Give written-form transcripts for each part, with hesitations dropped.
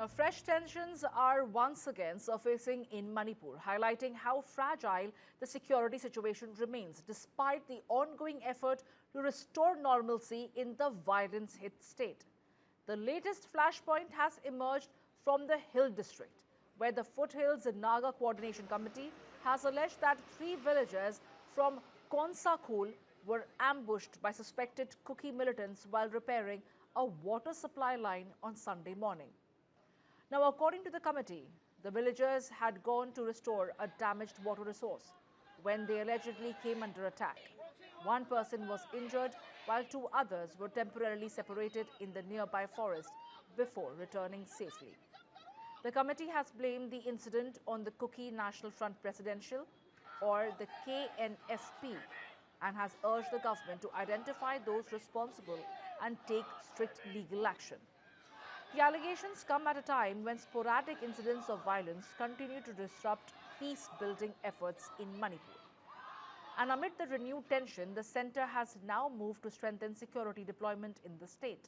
Fresh tensions are once again surfacing in Manipur, highlighting how fragile the security situation remains despite the ongoing effort to restore normalcy in the violence-hit state. The latest flashpoint has emerged from the Hill district, where the Foothills Naga Coordination Committee has alleged that 3 villagers from Konsakhul were ambushed by suspected Kuki militants while repairing a water supply line on Sunday morning. Now, according to the committee, the villagers had gone to restore a damaged water resource when they allegedly came under attack. One person was injured while 2 others were temporarily separated in the nearby forest before returning safely. The committee has blamed the incident on the Kuki National Front-Presidential or the KNF-P and has urged the government to identify those responsible and take strict legal action. The allegations come at a time when sporadic incidents of violence continue to disrupt peace-building efforts in Manipur. And amid the renewed tension, the centre has now moved to strengthen security deployment in the state.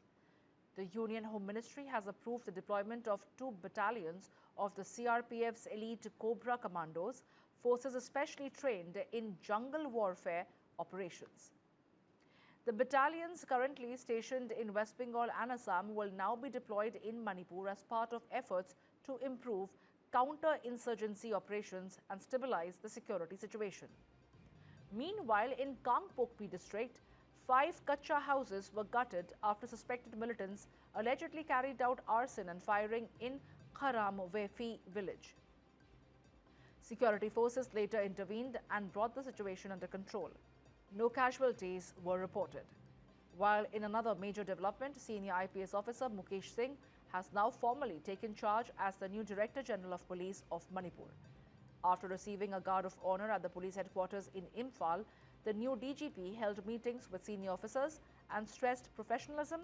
The Union Home Ministry has approved the deployment of 2 battalions of the CRPF's elite CoBRA Commandos, forces especially trained in jungle warfare operations. The battalions currently stationed in West Bengal and Assam will now be deployed in Manipur as part of efforts to improve counter-insurgency operations and stabilize the security situation. Meanwhile, in Kangpokpi district, 5 kutcha houses were gutted after suspected militants allegedly carried out arson and firing in Vefi village. Security forces later intervened and brought the situation under control. No casualties were reported. While in another major development, senior IPS officer Mukesh Singh has now formally taken charge as the new Director General of Police of Manipur. After receiving a guard of honor at the police headquarters in Imphal, the new DGP held meetings with senior officers and stressed professionalism,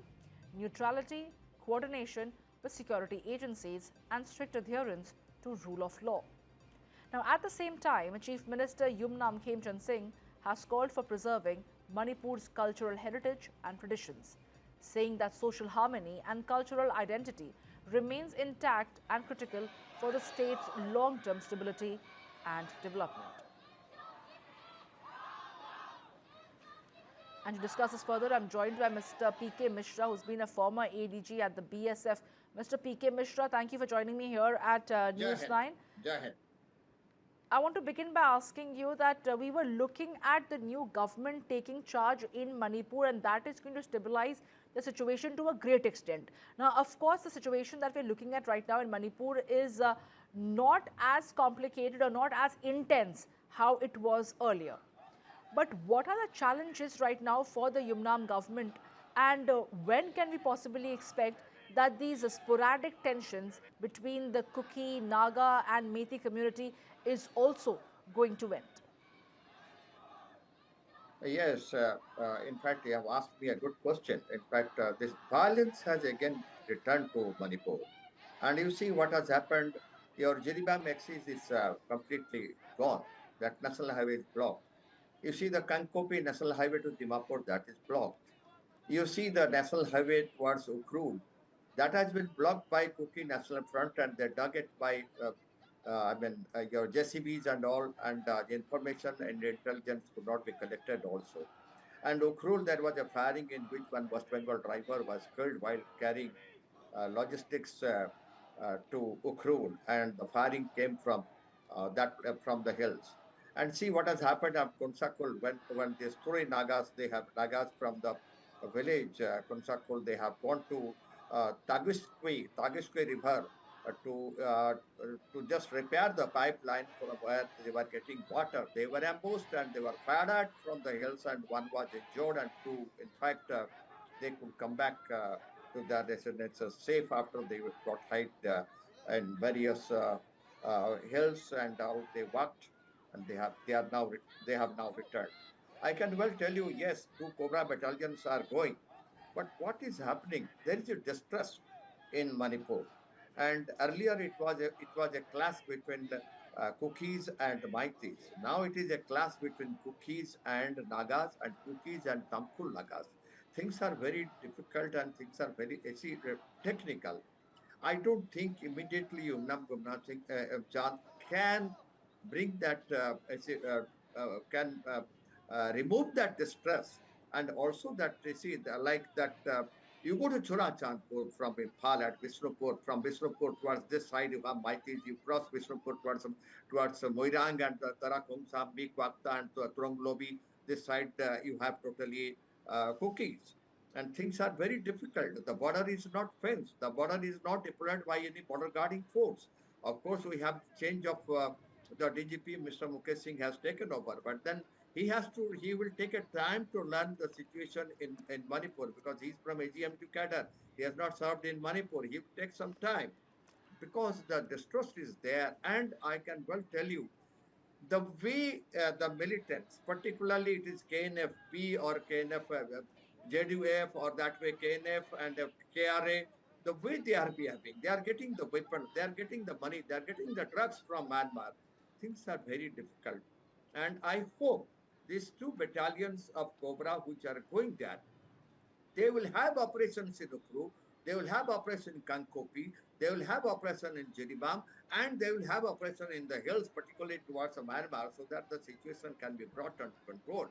neutrality, coordination with security agencies and strict adherence to rule of law. Now, at the same time, Chief Minister Yumnam Khemchand Singh has called for preserving Manipur's cultural heritage and traditions, saying that social harmony and cultural identity remains intact and critical for the state's long-term stability and development. And to discuss this further, I'm joined by Mr. P.K. Mishra, who's been a former ADG at the BSF. Mr. P.K. Mishra, thank you for joining me here at News 9. I want to begin by asking you that we were looking at the new government taking charge in Manipur, and that is going to stabilize the situation to a great extent. Now, of course, the situation that we're looking at right now in Manipur is not as complicated or not as intense how it was earlier. But what are the challenges right now for the Yumnam government, and when can we possibly expect that these sporadic tensions between the Kuki, Naga and Methi community is also going to end? Yes, in fact, you have asked me a good question. In fact, this violence has again returned to Manipur. And you see what has happened. Your Jiribam axis is completely gone. That national highway is blocked. You see the Kangpokpi national highway to Dimapur, that is blocked. You see the national highway towards Ukhrul, that has been blocked by Kuki National Front, and they dug it by your JCBs and all, and the information and intelligence could not be collected also. And Ukhrul, there was a firing in which one West Bengal driver was killed while carrying logistics to Ukhrul, and the firing came from from the hills. And see what has happened at Konsakhul when these three Nagas, they have Nagas from the village Konsakhul, they have gone to Tagiskwe River to just repair the pipeline from where they were getting water. They were ambushed and they were fired at from the hills, and one was injured, and two, in fact, they could come back to their residences safe after they got hid in various hills, and how they worked, and they have now returned. I can well tell you, yes, 2 CoBRA battalions are going, but what is happening? There is a distress in Manipur, and earlier it was a clash between the Kukis and Maitis. Now it is a clash between Kukis and Nagas, and Kukis and Tamkul Nagas. Things are very difficult and things are very technical. I don't think immediately Umnam Gumnam Singh Chand can bring that, can remove that distress, and also that, you see, like that, you go to Churachandpur from Imphal at Vishnupur, from Vishnupur towards this side, you have Maitis, you cross Vishnupur towards Moirang and Tarakum, Sambi, Kwakta, and Turonglobi. This side, you have totally cookies. And things are very difficult. The border is not fenced. The border is not deployed by any border guarding force. Of course, we have change of the DGP, Mr. Mukesh Singh, has taken over, but then he will take a time to learn the situation in Manipur, because he's from AGM to cadre. He has not served in Manipur. He will take some time because the distrust is there. And I can well tell you, the way the militants, particularly it is KNF-P or KNF, JDUF, or that way KNF and KRA, the way they are behaving, they are getting the weapons, they are getting the money, they are getting the drugs from Myanmar. Things are very difficult. And I hope these two battalions of CoBRA which are going there, they will have operations in Ukru, they will have operation in Kangpokpi, they will have operation in Jiribam, and they will have operation in the hills, particularly towards Myanmar, so that the situation can be brought under control.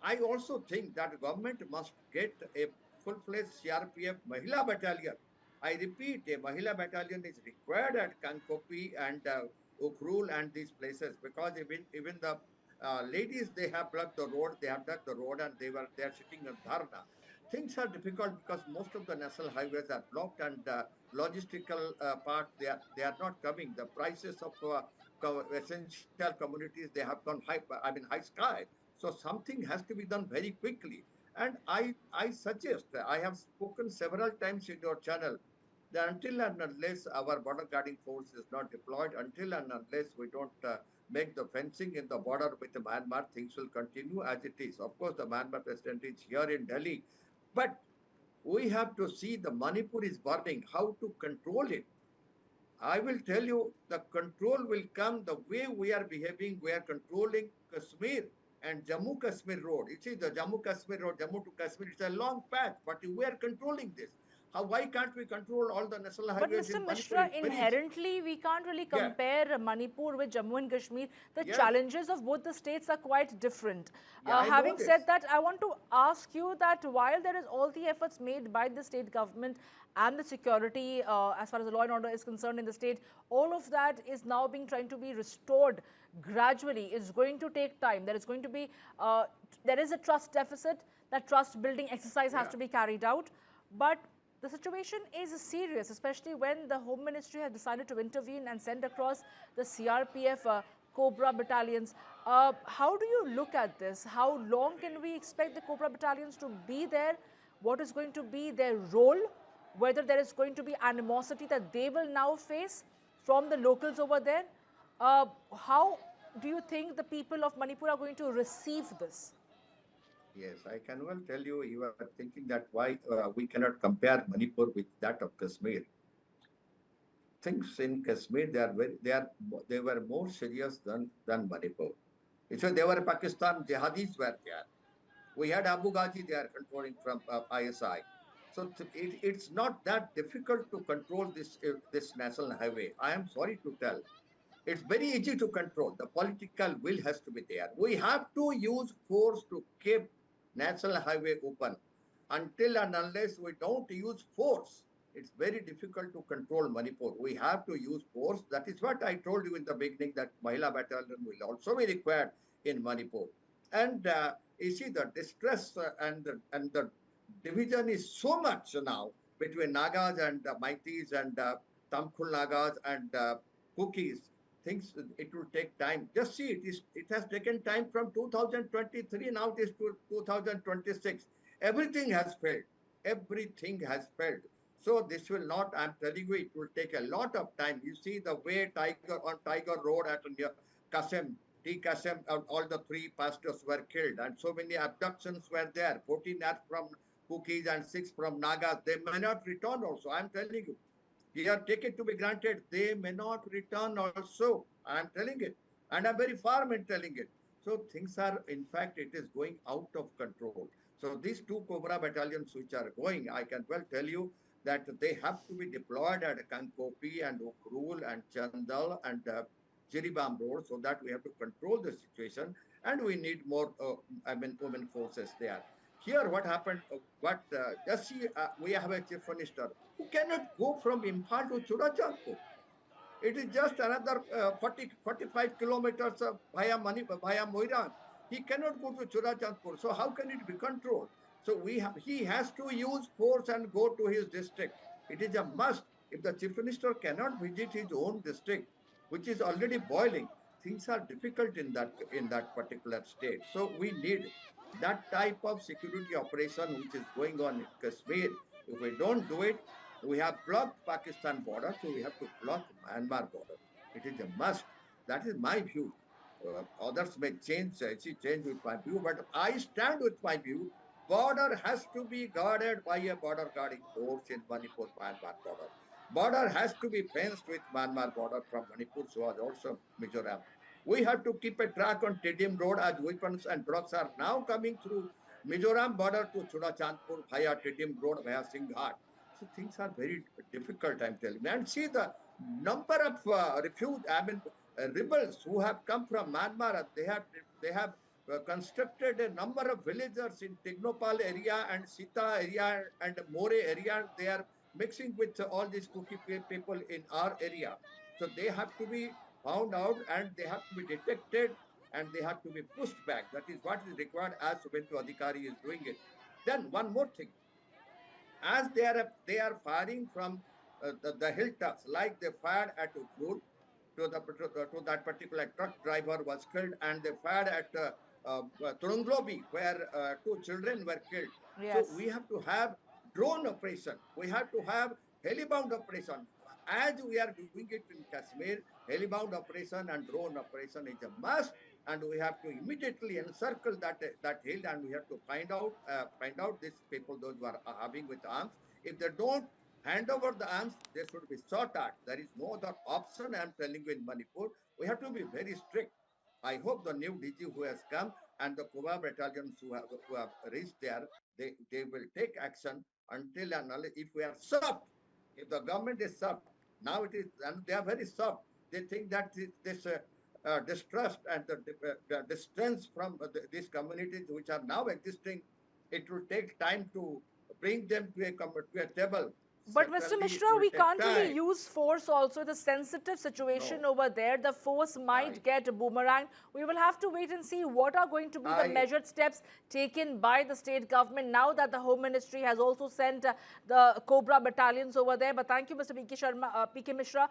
I also think that government must get a full-fledged CRPF Mahila battalion. I repeat, a Mahila battalion is required at Kangpokpi and Ukhrul and these places, because even the ladies, they have blocked the road, they have dug the road, and they are sitting on dharna. Things are difficult because most of the national highways are blocked, and logistical part, they are not coming. The prices of essential commodities, they have gone high sky. So something has to be done very quickly. And I suggest, I have spoken several times in your channel, that until and unless our border guarding force is not deployed, until and unless we don't make the fencing in the border with Myanmar, things will continue as it is. Of course, the Myanmar president is here in Delhi, but we have to see the Manipur is burning, how to control it. I will tell you, the control will come the way we are behaving. We are controlling Kashmir and Jammu Kashmir road. You see, the Jammu Kashmir road, Jammu to Kashmir, it's a long patch, but we are controlling this. Why can't we control all the national But highways Mr. in Manipur? Mishra, It's very easy. inherently, we can't really Yeah. compare Manipur with Jammu and Kashmir. The Yes. challenges of both the states are quite different. Yeah, I know Having this. said that, I want to ask you that while there is all the efforts made by the state government and the security, as far as the law and order is concerned in the state, all of that is now being trying to be restored gradually. It's going to take time. There is going to be, there is a trust deficit. That trust building exercise has to be carried out. But the situation is serious, especially when the Home Ministry has decided to intervene and send across the CRPF CoBRA battalions. How do you look at this? How long can we expect the CoBRA battalions to be there? What is going to be their role? Whether there is going to be animosity that they will now face from the locals over there? How do you think the people of Manipur are going to receive this? Yes, I can well tell you, you are thinking that why we cannot compare Manipur with that of Kashmir. Things in Kashmir, they were more serious than Manipur. So they were Pakistan jihadis were there. We had Abu Ghazi there controlling from ISI. So it's not that difficult to control this national highway. I am sorry to tell. It's very easy to control. The political will has to be there. We have to use force to keep national highway open. Until and unless we don't use force, it's very difficult to control Manipur. We have to use force. That is what I told you in the beginning, that Mahila battalion will also be required in Manipur. And you see, the distress and the division is so much now between Nagas and Maitis and Tamkhul Nagas and Kukis. Things, it will take time. Just see, it has taken time from 2023, now it is to 2026. Everything has failed. Everything has failed. So this will not, I'm telling you, it will take a lot of time. You see the way Tiger Road at Kasem, T. Kasem, all the three pastors were killed, and so many abductions were there. 14 are from Kukis and 6 from Nagas. They may not return also. I'm telling you. Here, take it to be granted, they may not return also. I am telling it. And I'm very firm in telling it. So things are, in fact, it is going out of control. So these two CoBRA battalions which are going, I can well tell you, that they have to be deployed at Kangpokpi and Ukhrul and Chandal and Jiribam Road, so that we have to control the situation, and we need more, women forces there. Here, what happened? Just see, we have a chief minister who cannot go from Imphal to Churachandpur. It is just another 45 kilometers via Moirang. He cannot go to Churachandpur. So how can it be controlled? So he has to use force and go to his district. It is a must. If the chief minister cannot visit his own district, which is already boiling, things are difficult in that particular state. So we need that type of security operation which is going on in Kashmir. If we don't do it, we have blocked Pakistan border, so we have to block Myanmar border. It is a must. That is my view. Others may change with my view, but I stand with my view. Border has to be guarded by a border guarding force in Manipur Myanmar border. Border has to be fenced with Myanmar border from Manipur, so as also Mizoram. We have to keep a track on Tedim Road as weapons and drugs are now coming through Mizoram border to Churachandpur via Tedim Road via Singhat. So things are very difficult, I'm telling you. And see the number of rebels who have come from Myanmar. They have constructed a number of villagers in Tignopal area and Sita area and More area. They are mixing with all these Kuki people in our area. So they have to be found out and they have to be detected and they have to be pushed back. That is what is required as Subendu Adhikari is doing it. Then one more thing, as they are firing from the hilltops, like they fired at Ukhrul to that particular truck driver was killed, and they fired at Turunglobi, where two children were killed. So Yes. we have to have drone operation. We have to have helibound operation. As we are doing it in Kashmir, helibound operation and drone operation is a must, and we have to immediately encircle that hill, and we have to find out these people, those who are having with arms. If they don't hand over the arms, they should be shot at. There is no other option. I'm telling you, in Manipur, we have to be very strict. I hope the new DG who has come and the CoBRA battalions who have reached there, they will take action until and unless, if we are soft, if the government is soft, now it is, and they are very soft. They think that this distrust and the distance from these communities which are now existing, it will take time to bring them to a table. But Mr. Certainly, it Mishra, will we take can't really time. use force also. The sensitive situation No, over there, the force might I, get boomerang. We will have to wait and see what are going to be the I, measured steps taken by the state government now that the Home Ministry has also sent the CoBRA battalions over there. But thank you, Mr. PK Mishra.